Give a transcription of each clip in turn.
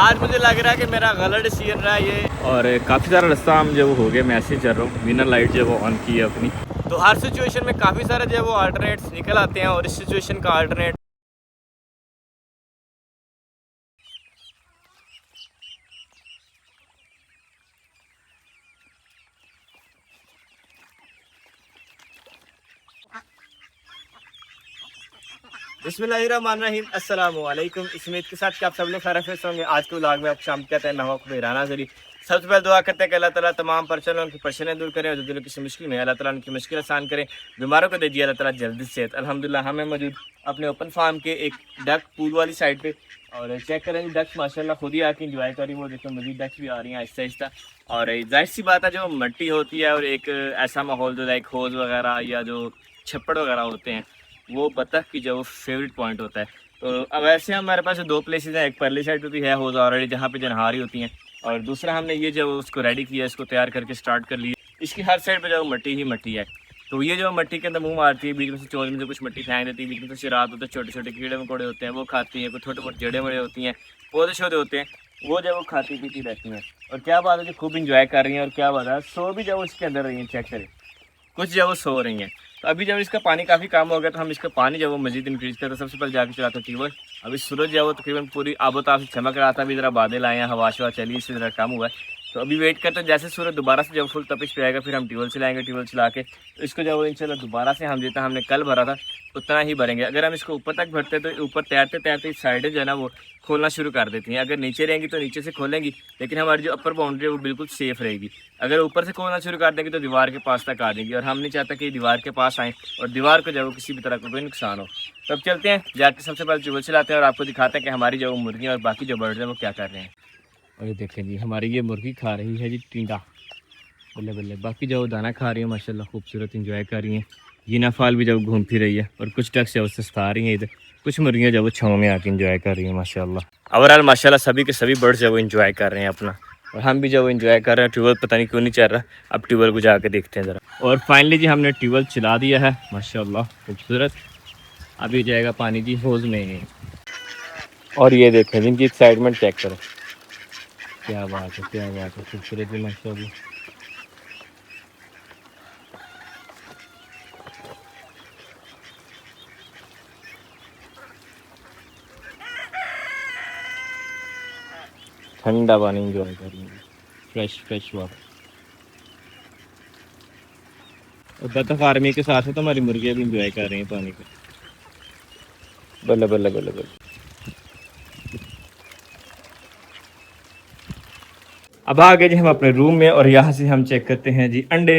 आज मुझे लग रहा है कि मेरा गलत डिसीजन रहा है ये। और काफ़ी सारा रास्ता हम जो हो गया, मैं ऐसे ही चल रहा हूँ, विनर लाइट जो वो ऑन की है अपनी। तो हर सिचुएशन में काफ़ी सारे जो वो अल्टरनेट्स निकल आते हैं और इस सिचुएशन का अल्टरनेट बिस्मिल्लाहिर्रहमानिर्रहीम, अस्सलाम वालेकुम। इस उम्मीद के साथ कि आप सब लोग खैरियत से होंगे। आज के व्लॉग में आप शाम कहते हैं, मैं हूं आपको राना ज़री। सबसे पहले दुआ करते हैं कि अल्लाह ताला तमाम परेशानियों की परेशानियां दूर करें और जो दिलों की मुश्किल में अल्लाह ताला उनकी मुश्किल आसान करें। बीमारों को दे दिया अल्लाह ताला जल्दी सेहत। अल्हम्दुलिल्लाह हमें मौजूद अपने ओपन फार्म के एक डक पूल वाली साइड पे और चेक करें डक्स माशाल्लाह खुद ही आके इंजॉय करी। वो देखो मजीद डक्स भी आ रही हैं आहिस्ता आहिस्ता। और जाहिर सी बात है, जो मिट्टी होती है और एक ऐसा माहौल जो लाइक होज वगैरह या जो छप्पड़ वगैरह होते हैं, वो बतख की जो फेवरेट पॉइंट होता है। तो अब वैसे हमारे पास दो प्लेसेस हैं, एक परली साइड पे भी है होज ऑलरेडी जहाँ पे जनहारी होती हैं, और दूसरा हमने ये जो उसको रेडी किया, इसको तैयार करके स्टार्ट कर लिया। इसकी हर साइड पे जो मिट्टी ही मिट्टी है। तो ये जो मिट्टी के अंदर मुंह मारती है, बीच में से चोंच में से कुछ मिट्टी फेंक देती है, बीच में से शरात होते हैं, छोटे छोटे कीड़े मकोड़े होते हैं वो खाती हैं, कुछ छोटे मोटे जड़े मड़े होती हैं, पौधे शौधे होते हैं, वो जब वो खाती पीती रहती हैं। और क्या बात है, जो खूब इंजॉय कर रही हैं। और क्या बात है, सो भी जब उसके अंदर रही हैं, चेक करें कुछ जब वो सो रही हैं। तो अभी जब इसका पानी काफ़ी कम हो गया तो हम इसका पानी जब वो मजीद इंक्रीज़ करते, सबसे पहले जाके चलाते हैं ट्यूबवेल। अभी सूरज जो वो तकरीबन पूरी आबोताब से चमक रहा था, अभी ज़रा बादल आए हैं, हवा शवा चली, इससे ज़रा कम हुआ है। तो अभी वेट करते हैं, जैसे सूरज दोबारा से जब फुल तपिश पे आएगा फिर हम ट्यूबवेल चलाएंगे। ट्यूबवेल चला के तो इसको जब वो इंशाल्लाह दोबारा से हम जितना हमने कल भरा था उतना ही भरेंगे। अगर हम इसको ऊपर तक भरते तो ऊपर तैरते तैरते साइडें जो है ना वो खोलना शुरू कर देती हैं। अगर नीचे रहेंगी तो नीचे से खोलेंगी, लेकिन हमारी जो अपर बाउंड्री है वो बिल्कुल सेफ़ रहेगी। अगर ऊपर से खोलना शुरू कर देंगे तो दीवार के पास तक आ जाएंगी, और हम नहीं चाहते कि दीवार के पास आएँ और दीवार को जब किसी भी तरह का कोई नुकसान हो। तो अब चलते हैं, जाके सबसे पहले ट्यूबवेल चलाते हैं और आपको दिखाते हैं कि हमारी जो मुर्गियाँ और बाकी जो बर्ड्स हैं वो क्या कर रहे हैं। और ये देखें जी, हमारी ये मुर्गी खा रही है जी टींडा, बल्ले बल्ले। बाकी जो दाना खा रही है माशाल्लाह खूबसूरत इंजॉय कर रही हैं। हीना फाल भी जब घूम फिर रही है, और कुछ टक्स जब सस्ता रही हैं इधर, कुछ मुर्गियाँ जब वो छाँव में आके इंजॉय कर रही हैं माशाल्लाह। ओवरऑल माशाल्लाह सभी के सभी बर्ड्स जब वो इंजॉय कर रहे हैं अपना, और हम भी जब वो इंजॉय कर रहे हैं। ट्यूबवेल पता नहीं क्यों नहीं चल रहा, अब ट्यूबवेल को जाके देखते हैं ज़रा। और फाइनली जी हमने ट्यूबवेल चला दिया है माशाल्लाह खूबसूरत। अभी जाएगा पानी जी होज में, और ये देखें जिनकी एक्साइटमेंट चेक करें, क्या बात है, क्या बात है, खूबसूरत भी माशाल्लाह। ठंडा पानी इंजॉय कर रही है, फ्रेश फ्रेश वाटर। और बतख फार्मिंग के साथ साथ हमारी मुर्गियाँ भी इंजॉय कर रही हैं पानी को, बल्ले बल्ले बल्ले बल्ले। अब आ गए जी हम अपने रूम में, और यहाँ से हम चेक करते हैं जी अंडे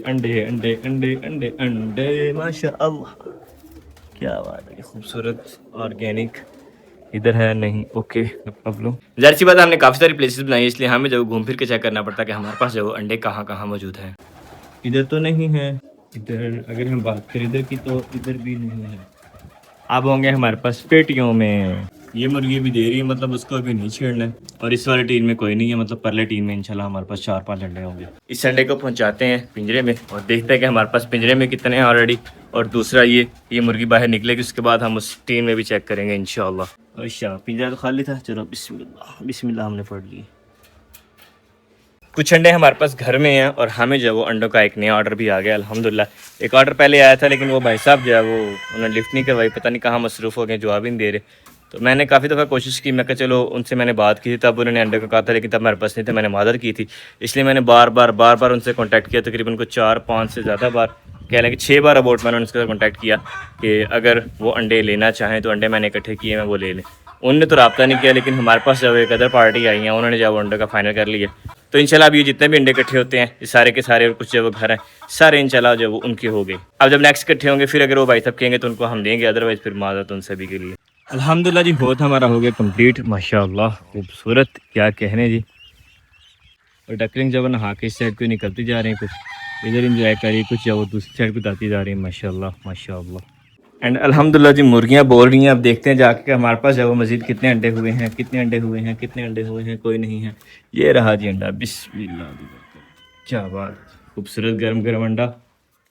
अंडे अंडे अंडे अंडे अंडे माशाअल्लाह, क्या बात है, खूबसूरत ऑर्गेनिक। इधर है नहीं, ओके अब लो। जाहिर सी बात है, हमने काफ़ी सारी प्लेसेस बनाई है, इसलिए हमें जब घूम फिर के चेक करना पड़ता है कि हमारे पास जो अंडे कहाँ कहाँ मौजूद हैं। इधर तो नहीं है, इधर अगर हम बात करें इधर की तो इधर भी नहीं है। अब होंगे हमारे पास पेटियों में। ये मुर्गी भी दे रही है, मतलब उसको अभी नहीं छेड़ना है। और इस वाले टीन में कोई नहीं है, मतलब परले टीन में इंशाल्लाह हमारे पास 4-5 अंडे होंगे। इस अंडे को पहुंचाते हैं पिंजरे में और देखते हैं कि हमारे पास पिंजरे में कितने हैं ऑलरेडी। और दूसरा ये मुर्गी बाहर निकलेगी, उसके बाद हम उस टीन में भी चेक करेंगे इंशाल्लाह। अच्छा पिंजरा तो खाली था, चलो बिस्मिल्लाह बिस्मिल्लाह हमने पढ़ ली। कुछ अंडे हमारे पास घर में हैं, और हमें जो है वो अंडों का एक नया ऑर्डर भी आ गया अल्हम्दुलिल्लाह। एक ऑर्डर पहले आया था, लेकिन वो भाई साहब जो है वो उन्होंने लिफ्ट नहीं करवाई, पता नहीं कहाँ मसरूफ़ हो गए, जवाब ही नहीं दे रहे। तो मैंने काफ़ी दफ़ा कोशिश की, मैं कहा चलो उनसे मैंने बात की थी, तब उन्होंने अंडे को कहा था, लेकिन तब मेरे पास नहीं था, मैंने मदद की थी। इसलिए मैंने बार बार उनसे कॉन्टैक्ट किया, तकरीबन को 4-5 से ज़्यादा बार, कह लें कि 6 बार अबाउट मैंने उनसे कॉन्टैक्ट किया कि अगर वो अंडे लेना चाहें तो अंडे मैंने इकट्ठे किए, मैं वो ले लें। उनने तो रब्ता नहीं किया, लेकिन हमारे पास जब एक अदर पार्टी आई है, उन्होंने जब अंडे का फाइनल कर लिया। तो इंशाल्लाह अब ये जितने भी अंडे इकट्ठे होते हैं, ये सारे के सारे, और कुछ जो वो घर हैं सारे इंशाल्लाह जो वो उनके हो गए। अब जब नेक्स्ट इकट्ठे होंगे फिर अगर वो भाई साहब कहेंगे तो उनको हम देंगे, अदरवाइज़ फिर माजरत उन सभी के लिए। अल्हम्दुलिल्लाह जी बहुत हमारा हो गया कंप्लीट माशाल्लाह खूबसूरत, क्या कहने जी। और डकलिंग जब नहा के इस साइड पे निकलती जा रहे हैं, कुछ इधर इंजॉय कर रही है, कुछ जब वो दूसरी साइड पे आती जा रही है माशाल्लाह माशाल्लाह। एंड अल्हम्दुलिल्लाह जी मुर्गियाँ बोल रही हैं। अब देखते हैं जाके कि हमारे पास जब वो मज़ीद कितने अंडे हुए हैं, कितने अंडे हुए हैं, कितने अंडे हुए हैं। कोई नहीं है, ये रहा जी अंडा, बिस्मिल्लाह, क्या बात, खूबसूरत गरम गरम अंडा।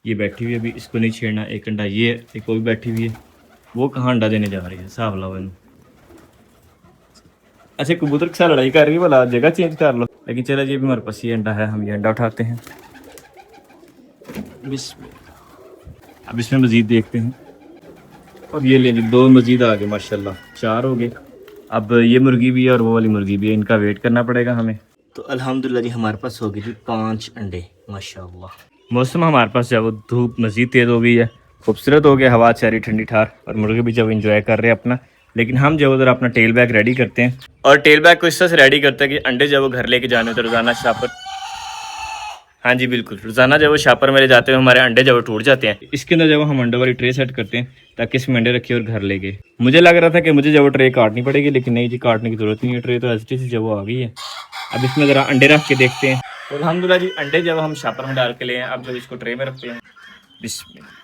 ये बैठी हुई है, अभी इसको नहीं छेड़ना। एक अंडा ये, एक वो भी बैठी हुई है, वो कहाँ अंडा देने जा रही है, हिसाब लाओ। अच्छा कबूतर के साथ लड़ाई कर रही है, बोला जगह चेंज कर लो। लेकिन चलो जी, भी हमारे पास ये अंडा है, हम ये अंडा उठाते हैं। अब इसमें मजीद देखते हैं। और ये ले जी, 2 मजीद आ गए माशाल्लाह, 4 हो गए। अब ये मुर्गी भी है और वो वाली मुर्गी भी है, इनका वेट करना पड़ेगा हमें। तो अल्हम्दुलिल्लाह जी हमारे पास हो गई जी 5 अंडे माशाल्लाह। मौसम हमारे पास जो है वो धूप मज़ीद तेज़ हो गई है, खूबसूरत हो गया, हवा सारी ठंडी ठार, और मुर्गे भी जब इंजॉय कर रहे हैं अपना। लेकिन हम जो उधर अपना टेल बैग रेडी करते हैं, और टेल बैग को इस तरह से रेडी करते हैं कि अंडे जब वो घर लेके जाने होते रोज़ाना शापर। हाँ जी बिल्कुल, रोज़ाना जब वो शापर में ले जाते हैं हमारे अंडे जब वो टूट जाते हैं, इसके अंदर जब हम अंडे वाली ट्रे सेट करते हैं ताकि इसमें अंडे रखिए और घर ले गए। मुझे लग रहा था कि मुझे जब वो ट्रे काटनी पड़ेगी, लेकिन नहीं जी, काटने की ज़रूरत नहीं है, ट्रे तो ऐसी जब वो आ गई है। अब इसमें ज़रा अंडे रख के देखते हैं। तो अल्हम्दुलिल्लाह जी अंडे जब हम शापर में डाल के लिए हैं, अब जब इसको ट्रे में रखते हैं, बिस्मिल्लाह।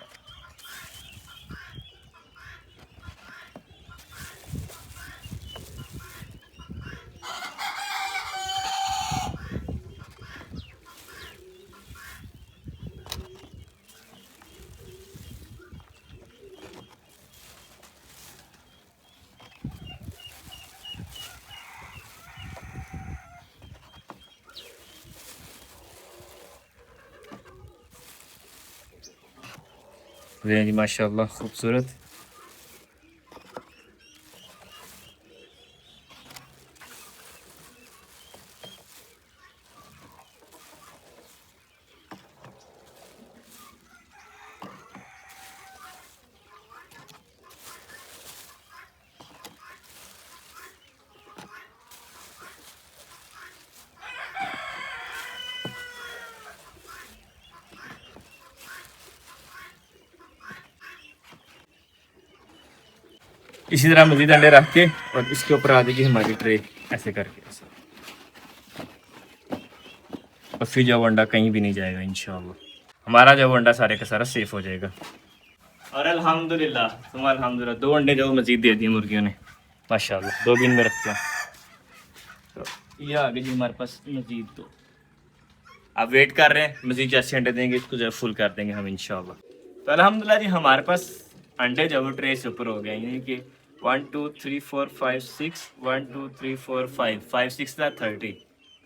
जी माशाल्लाह खूबसूरत। इसी तरह मजीद अंडे रख के और इसके ऊपर आ जाएगी हमारी ट्रे, ऐसे करके ऐसे। और फिर जो अंडा कहीं भी नहीं जाएगा इंशाल्लाह, हमारा जो अंडा सारे का सारा सेफ हो जाएगा। और अल्हम्दुलिल्लाह तुम अल्हम्दुलिल्लाह 2 अंडे जो मजीद दे दिए मुर्गियों ने माशाल्लाह, 2 दिन में रखते हैं। तो ये आ गई जी हमारे पास मजीद 2। अब वेट कर रहे हैं, मजीद जैसे अंडे देंगे इसको जो फुल कर देंगे हम इंशाल्लाह। तो अल्हम्दुलिल्लाह जी हमारे पास अंडे जो वो ट्रे से ऊपर हो गए, यानी कि 1 2 3 4 5 6 1 2 3 4 5 5 6 था 30,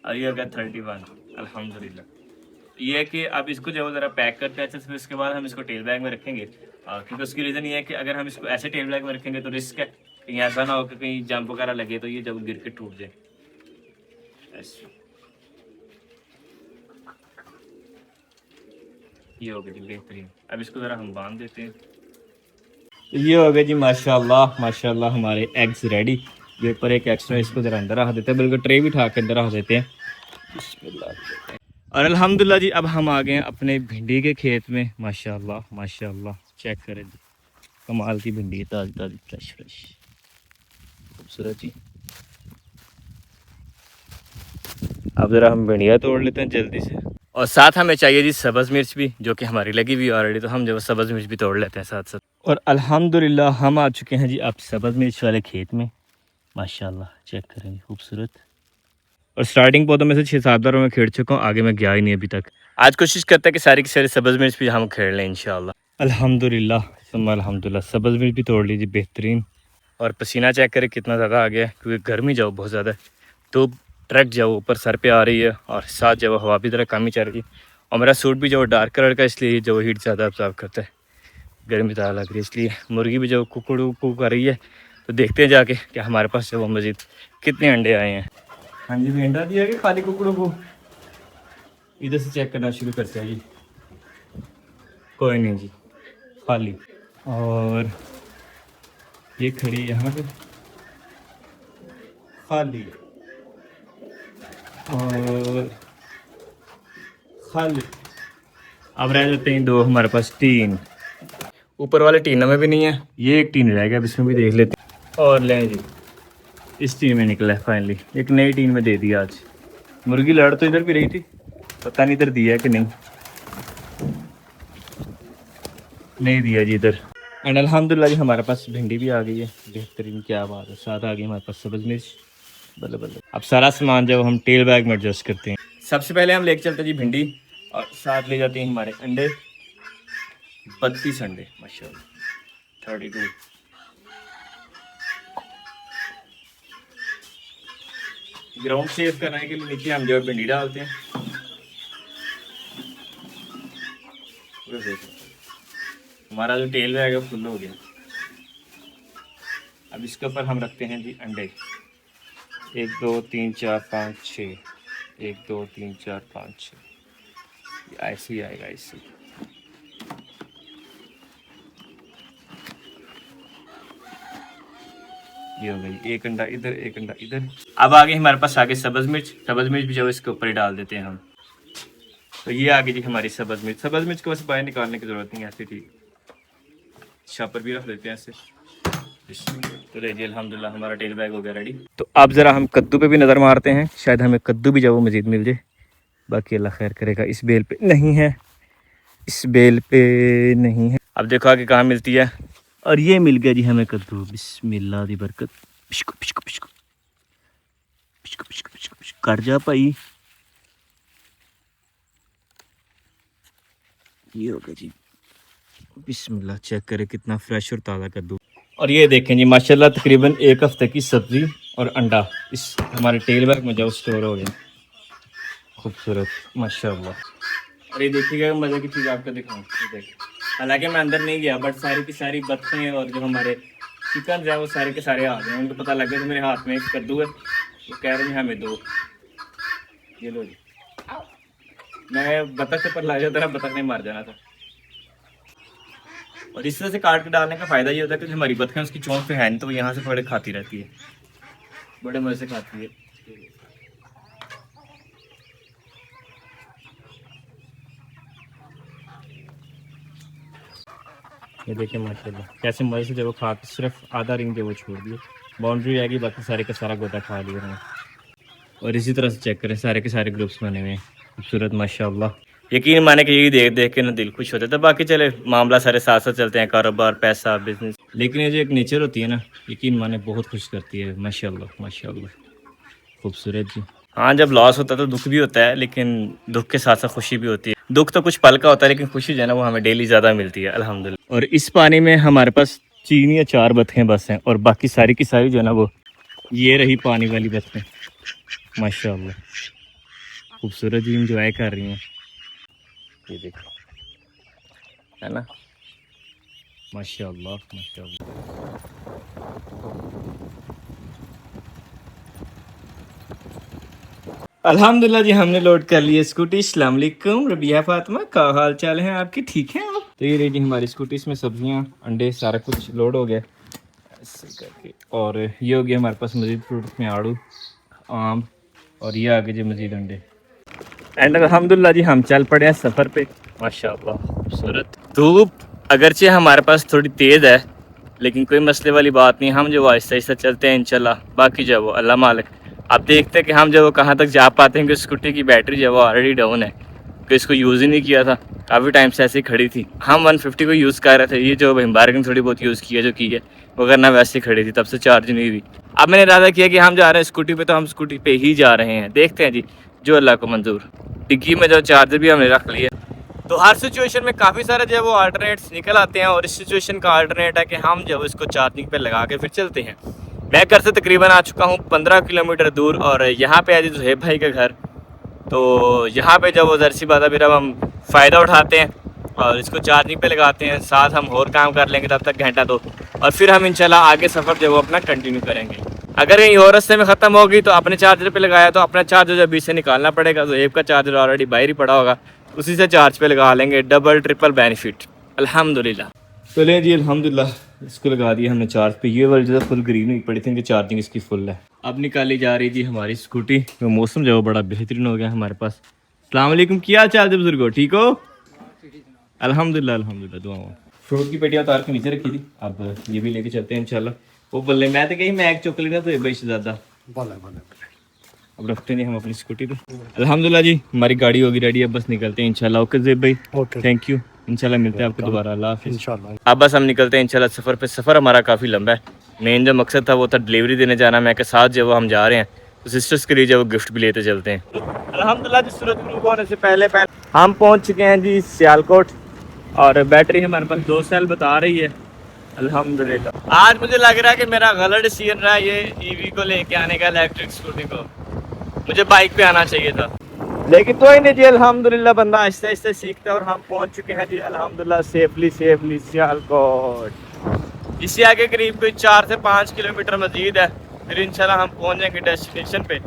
और ये हो गया 31 अल्हम्दुलिल्लाह। ये है कि अब इसको जो ज़रा पैक करते हैं अच्छे से, फिर उसके बाद हम इसको टेल बैग में रखेंगे। क्योंकि उसकी रीज़न ये है कि अगर हम इसको ऐसे टेल बैग में रखेंगे तो रिस्क है कहीं ऐसा ना हो कि कहीं जंप वगैरह लगे तो ये जब गिर के टूट जाए। ऐसे ये हो गया जी बेहतरीन। अब इसको ज़रा हम बांध देते हैं। ये हो गया जी माशाल्लाह माशाल्लाह हमारे एग्स रेडी। ये ऊपर एक एक्स्ट्रा इसको ज़रा अंदर रख देते हैं, बिल्कुल ट्रे भी उठा के अंदर रख देते हैं। और अल्हम्दुलिल्लाह जी अब हम आ गए हैं अपने भिंडी के खेत में। माशाल्लाह माशाल्लाह चेक करें जी, कमाल की भिंडी है, ताज़ी ताज़ी फ्रेश फ्रेश खूबसूरत जी। अब ज़रा हम भिंडियाँ तोड़ लेते हैं जल्दी से, और साथ हमें चाहिए जी सब्ज़ मिर्च भी, जो कि हमारी लगी हुई ऑलरेडी, तो हम जो सब्ज़ मिर्च भी तोड़ लेते हैं साथ साथ। और अल्हम्दुलिल्लाह हम आ चुके हैं जी अब सब्ज़ मिर्च वाले खेत में। माशाल्लाह चेक करें खूबसूरत। और स्टार्टिंग पौधों में से 6-7 बार मैं खेड़ चुका हूँ, आगे मैं गया ही नहीं अभी तक। आज कोशिश करता है कि सारी की सारी सब्ज़ मिर्च भी हम खेड़ लें इंशाल्लाह। अल्हम्दुलिल्लाह सुम्मा अल्हम्दुलिल्लाह सब्ज़ मिर्च भी तोड़ लीजिए बेहतरीन। और पसीना चेक करें कितना ज़्यादा आ गया है, क्योंकि गर्मी जो बहुत ज़्यादा है, तो ट्रक जो ऊपर सर पे आ रही है, और साथ जो हवा भी ज़रा कम ही चल रही है। और मेरा सूट भी जो डार्क कलर का, इसलिए जो हीट ज़्यादा ऑब्जर्व करता है, गर्मी ज़्यादा लग रही है इसलिए। मुर्गी भी जो कुकड़ू कू कर रही है, तो देखते हैं जाके कि हमारे पास जो मज़ीद कितने अंडे आए हैं। हाँ जी, भी अंडा दिया कि खाली कुकड़ों को इधर से चेक करना शुरू करते हैं जी। कोई नहीं जी, खाली। और ये खड़ी यहाँ पे खाली, और खाली। अब रह जाते हैं 2 हमारे पास, 3 ऊपर वाले टीनों में भी नहीं है, ये एक टीन रह गया, अब इसमें भी देख लेते हैं। और लें जी, इस टीन में निकला है फाइनली, एक नई टीन में दे दिया आज। मुर्गी लड़ तो इधर भी रही थी, पता नहीं इधर दिया है कि नहीं दिया जी इधर। एंड अल्हम्दुलिल्लाह जी हमारे पास भिंडी भी आ गई है बेहतरीन, क्या बात है। साथ आ गई हमारे पास सब्ज़ मिर्च, बल्ले बल्ले। अब सारा सामान जब हम टेल बैग में एडजस्ट करते हैं, सबसे पहले हम लेके चलते हैं जी भिंडी, और साथ ले जाते हैं हमारे अंडे, 32 अंडे माशाल्लाह, 32। ग्राउंड सेव करने के लिए नीचे हम जो भिंडी डालते हैं। हमारा जो टेल बैग है फुल हो गया। अब इसके ऊपर हम रखते हैं जी अंडे, 1 2 3 4 5 6, 1 2 3 4 5 6, ऐसे ही आएगा ऐसे। ये हो गई, एक अंडा इधर एक अंडा इधर। अब आगे हमारे पास आगे सब्ज़ मिर्च भी जो इसके ऊपर ही डाल देते हैं हम। तो ये आगे जी हमारी सब्ज़ मिर्च को बस बाहर निकालने की ज़रूरत नहीं है, ऐसे ठीक छापर भी रख देते हैं ऐसे। तो जी अल्हम्दुलिल्लाह हमारा टेल बैग हो गया रेडी। तो अब ज़रा हम कद्दू पे भी नज़र मारते हैं, शायद हमें कद्दू भी जो मज़ीद मिल जाए। बाकी अल्लाह खैर करेगा। इस बेल पे नहीं है, इस बेल पे नहीं है। अब देखो आगे कहाँ मिलती है। और ये मिल गया जी हमें कद्दू, बिस्मिल्लाह दी बरकत। पिशको पिशको पिशको पिशको पिशको पिशको पिशको कर जा भाई। ये हो गया जी, बिस्मिल्लाह। चेक करें कितना फ्रेश और ताज़ा कद्दू। और ये देखें जी माशाल्लाह तकरीबन 1 हफ्ते की सब्ज़ी और अंडा इस हमारे टेल बैग में जो स्टोर हो गया। खूबसूरत माशाल्लाह। और ये देखिएगा मज़े की चीज़ आपको दिखाऊँ। हालांकि मैं अंदर नहीं गया, बट सारी की सारी बत्तें और जो हमारे चिकन है वो सारे के सारे आ गए। उनको पता लग गया तो मेरे हाथ में एक कद्दू है, वो कह रहे हैं हमें दो। ये लो जी, मैं बतख के पर ला जाता था, बतख ने मार जाना था। और इस तरह से काट के डालने का फ़ायदा ये होता है कि हमारी बतखें उसकी चोंच पे है नहीं, तो वो यहाँ से थोड़े खाती रहती है, बड़े मज़े से खाती है। ये देखिए माशाल्लाह कैसे मज़े से जब वो खा के सिर्फ आधा रिंग जो वो छोड़ दिए, बाउंड्री आएगी, बाकी सारे का सारा गोता खा लिया उन्होंने। और इसी तरह से चेक करें सारे के सारे ग्रुप्स बने हुए हैं, खूबसूरत माशाल्लाह। यकीन माने कि यही देख देख के ना दिल खुश होता है। तो बाकी चले मामला सारे साथ साथ चलते हैं, कारोबार पैसा बिजनेस, लेकिन ये जो एक नेचर होती है ना, यकीन माने बहुत खुश करती है माशाल्लाह माशाल्लाह। खूबसूरत जी। हाँ, जब लॉस होता है तो दुख भी होता है, लेकिन दुख के साथ साथ खुशी भी होती है। दुख तो कुछ पल का होता है, लेकिन खुशी जो है ना वो हमें डेली ज़्यादा मिलती है अल्हम्दुलिल्लाह। और इस पानी में हमारे पास 3 या 4 बतखें बस हैं, और बाकी सारी की सारी जो है ना वो ये रही पानी वाली बतखें माशाल्लाह। खूबसूरत जी इंजॉय कर रही हैं, ये देखो है ना माशाल्लाह माशाल्लाह। अल्हम्दुलिल्लाह जी हमने लोड कर लिया स्कूटी। अस्सलाम वालेकुम रबिया फातिमा, क्या हाल चाल है आपके, ठीक हैं आप? तो ये रही जी हमारी स्कूटी, इसमें सब्जियां अंडे सारा कुछ लोड हो गया ऐसे करके। और ये हो गया हमारे पास मज़ीद फ्रूट में आड़ू आम, और ये आगे जी मज़ीद अंडे। एंड अल्हम्दुलिल्लाह जी हम चल पड़े हैं सफ़र पे माशाल्लाह। खूबसूरत धूप अगरचे हमारे पास थोड़ी तेज़ है, लेकिन कोई मसले वाली बात नहीं, हम जो आहिस्ता आहिस्ता चलते हैं इंशाल्लाह। बाकी जो वो अल्लाह मालिक, आप देखते हैं कि हम जो कहाँ तक जा पाते हैं। कि स्कूटी की बैटरी जो वो ऑलरेडी डाउन है, कि इसको यूज़ ही नहीं किया था, काफ़ी टाइम से ऐसे ही खड़ी थी। हम 150 को यूज़ कर रहे थे, ये जो एम्बार्किंग थोड़ी बहुत यूज़ किया जो की है, वगरना वैसे ही खड़ी थी, तब से चार्ज नहीं हुई। अब मैंने इरादा किया कि हम जा रहे हैं स्कूटी पे, तो हम स्कूटी पे ही जा रहे हैं। देखते हैं जी जो अल्लाह को मंजूर। डिग्गी में जो चार्जर भी हमने रख लिया। तो हर सिचुएशन में काफ़ी सारे जो है वो अल्टरनेट्स निकल आते हैं, और इस सिचुएशन का अल्टरनेट है कि हम जब इसको चार्जिंग पे लगा के फिर चलते हैं। मैं घर से तकरीबन आ चुका हूँ 15 किलोमीटर दूर, और यहाँ पे आज ज़ुहैब भाई का घर। तो यहाँ पे जब वो ज़रसी बात फिर अब हम फ़ायदा उठाते हैं और इसको चार्जिंग पे लगाते हैं, साथ हम और काम कर लेंगे तब तक घंटा 2, और फिर हम इंशाल्लाह आगे सफ़र जो वो अपना कंटिन्यू करेंगे। अगर कहीं और रास्ते में ख़त्म होगी तो अपने चार्जर पे लगाया तो अपना चार्जर जब बीच से निकालना पड़ेगा। ज़ुहैब का चार्जर ऑलरेडी बाहर ही पड़ा होगा, उसी से चार्ज पे लगा लेंगे। डबल ट्रिपल बेनिफिट अल्हम्दुलिल्लाह। चलें जी अल्हम्दुलिल्लाह, इसको लगा दिया हमने चार्ज पे। ये वाली जो फुल ग्रीन हुई पड़ी थी कि चार्जिंग इसकी फुल है। अब निकाली जा रही जी हमारी स्कूटी। तो मौसम जो है बड़ा बेहतरीन हो गया हमारे पास। अस्सलाम वालेकुम, क्या हाल चाल है बुजुर्गो, ठीक हो? अल्हम्दुलिल्लाह अल्हम्दुलिल्लाह, दुआ। फ्रूट की पेटियाँ उतार के नीचे रखी थी, अब ये भी लेके चलते हैं इंशाल्लाह। वो बल्ले मैं तो कहीं मैं एक चुक लेना तो बेश ज़्यादा अब रखते नहीं हम अपनी स्कूटी पे। अल्हम्दुलिल्लाह जी हमारी गाड़ी होगी रेडी, अब बस निकलते हैं इंशाल्लाह। ओके ज़ेब भाई, थैंक यू, इंशाल्लाह मिलते हैं आपको दोबारा, अल्लाह हाफ़िज़ इंशाल्लाह। अब बस हम निकलते हैं इंशाल्लाह सफ़र पे। सफ़र हमारा काफ़ी लंबा है, मेन जो मकसद था वो था डिलीवरी देने जाना। मैं के साथ जो हम जा रहे हैं तो सिस्टर्स के लिए जो गिफ्ट भी लेते चलते हैं। अल्हम्दुलिल्लाह जी सूरज ग्रुप होने से पहले हम पहुँच चुके हैं जी सियालकोट, और बैटरी हमारे पास 2 सेल बता रही है अल्हम्दुलिल्लाह। आज मुझे लग रहा है कि मेरा गलत डिसीजन रहा है ये ईवी को लेके आने का, इलेक्ट्रिक स्कूटी को। मुझे बाइक पे आना चाहिए था, लेकिन कोई नहीं जी, अल्हम्दुलिल्लाह बंदा आहिस्ते आहिस्ते सीखता है और हम पहुंच चुके हैं जी अल्हम्दुलिल्लाह सेफली सेफली सियालकोट। इससे आगे करीब कोई 4 से 5 किलोमीटर मजीद है, फिर इंशाल्लाह हम पहुंच जाएंगे डेस्टिनेशन पे।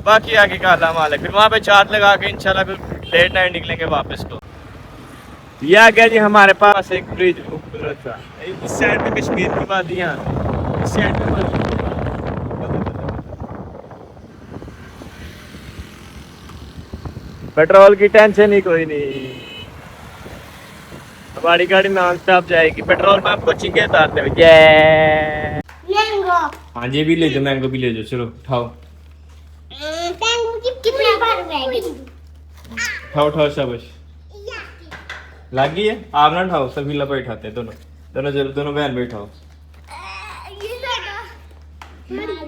बाकी आगे का अल्लाह मालिक, फिर वहाँ पे चार्ज लगा के इंशाल्लाह फिर लेट नाइट निकलेंगे वापस। तो यह आ गया जी हमारे पास एक ब्रिज खूबसूरत सा, इस साइड पे कश्मीर की वादियाँ, इस साइड पे पेट्रोल की टेंशन ही कोई नहीं, हमारी गाड़ी नॉन स्टॉप जाएगी। पेट्रोल पंप को चिंगे उतारते हुए मैंगो। हाँ जी भी ले जाओ, मैंगो भी ले जाओ, चलो उठाओ उठाओ उठाओ, शाबाश लग गई है। आप ना उठाओ, सभी लपे उठाते हैं, दोनों दोनों चलो, दोनों बहन में उठाओ,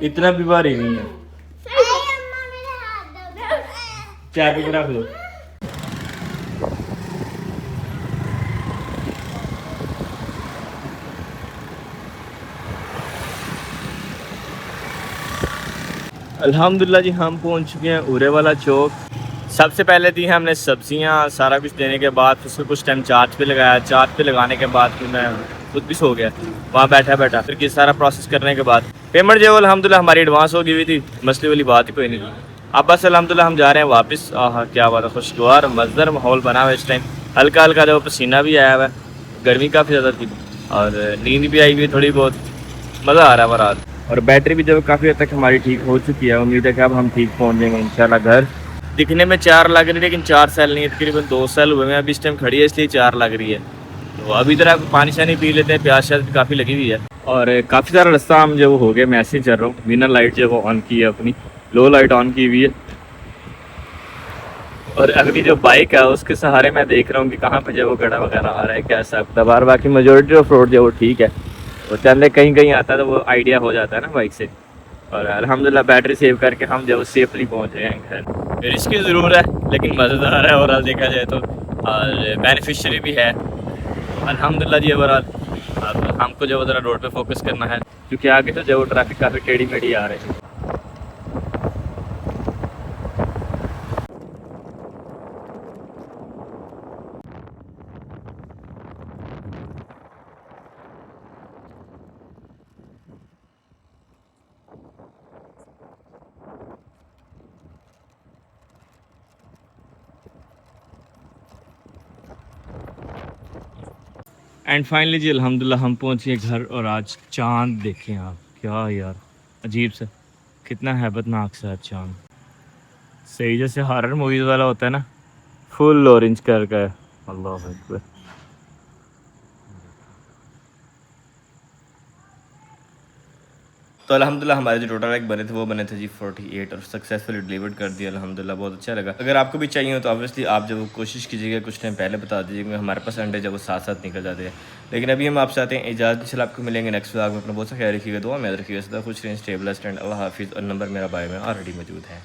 इतना भी भारी नहीं है, चाबी को रख दो। अल्हम्दुलिल्लाह जी हम पहुंच चुके हैं उरे वाला चौक। सबसे पहले दी हमने सब्जियां, सारा कुछ देने के बाद उसको कुछ टाइम चार्ज पे लगाया। चार्ज पे लगाने के बाद फिर मैं खुद भी सो गया वहाँ बैठा फिर ये सारा प्रोसेस करने के बाद पेमेंट जो अल्हम्दुलिल्लाह हमारी एडवांस हो गई हुई थी, मसले वाली बात ही कोई नहीं। अब बस अल्हम्दुलिल्लाह हम जा रहे हैं वापस। क्या बात है, खुशगवार मज़ेदार माहौल बना हुआ है इस टाइम, हल्का हल्का जो पसीना भी आया हुआ है, गर्मी काफ़ी ज़्यादा थी और नींद भी आई हुई थोड़ी बहुत, मज़ा आ रहा है रात। और बैटरी भी जब काफ़ी हद तक हमारी ठीक हो चुकी है, उम्मीद है कि अब हम ठीक पहुँच जाएंगे इंशाल्लाह घर। दिखने में 4 लग रही है लेकिन 4 साल नहीं है, तकरीबन 2 साल हुए हैं अभी इस टाइम खड़ी है, इसलिए 4 लग रही है। तो अभी इधर आप पानी शानी पी लेते हैं, प्यास शायद काफ़ी लगी हुई है। और काफ़ी सारा रास्ता हम जो हो गया, मैं ऐसे ही चल रहा हूँ, बिना लाइट जो वो ऑन की है, अपनी लो लाइट ऑन की हुई है। और अगली जो बाइक है उसके सहारे मैं देख रहा हूँ कि कहाँ पे जो वो गड़ा वगैरह आ रहा है, क्या सब दबार। बाकी मेजोरिटी ऑफ रोड जो वो ठीक है, वो चलने कहीं कहीं आता है तो वो आइडिया हो जाता है ना बाइक से। और अल्हम्दुलिल्लाह बैटरी सेव करके हम जो सेफली पहुँच गए हैं घर। रिस्क ज़रूर है लेकिन मज़ेदार है ओवरऑल देखा जाए तो, और बेनिफिशियरी भी है अल्हम्दुलिल्लाह जी ओवरऑल। अब हमको जो ज़रा रोड पे फोकस करना है क्योंकि आगे तो जो ट्रैफिक काफ़ी टेढ़ी मेढ़ी आ रही है। एंड फाइनली जी अल्हम्दुलिल्लाह हम पहुँचे घर। और आज चांद देखें आप, क्या यार अजीब सा, कितना हैबतनाक सा चांद, सही जैसे हॉरर मूवीज़ वाला होता है ना, फुल ऑरेंज कलर का है। अल्लाह अकबर। तो अल्हम्दुलिल्लाह हमारे जो टोटल एक बने थे वो बने थे जी 48 और सक्सेसफुली डिलीवर्ड कर दिया अल्हम्दुलिल्लाह, बहुत अच्छा लगा। अगर आपको भी चाहिए हो तो ऑब्वियसली आप जब कोशिश कीजिएगा कुछ टाइम पहले बता दीजिएगा, हमारे पास अंडे जब वो साथ साथ निकल जाते हैं। लेकिन अभी हम आपसे आते हैं इजाज़त, इंशाल्लाह आपको मिलेंगे नेक्स्ट व्लॉग में। अपना बहुत सा ख्याल रखिएगा, दुआ में रखिएगा, सदा खुश रहें, स्टेबल एंड अल्लाह हाफिज़। और नंबर मेरा बायो में ऑलरेडी मौजूद है।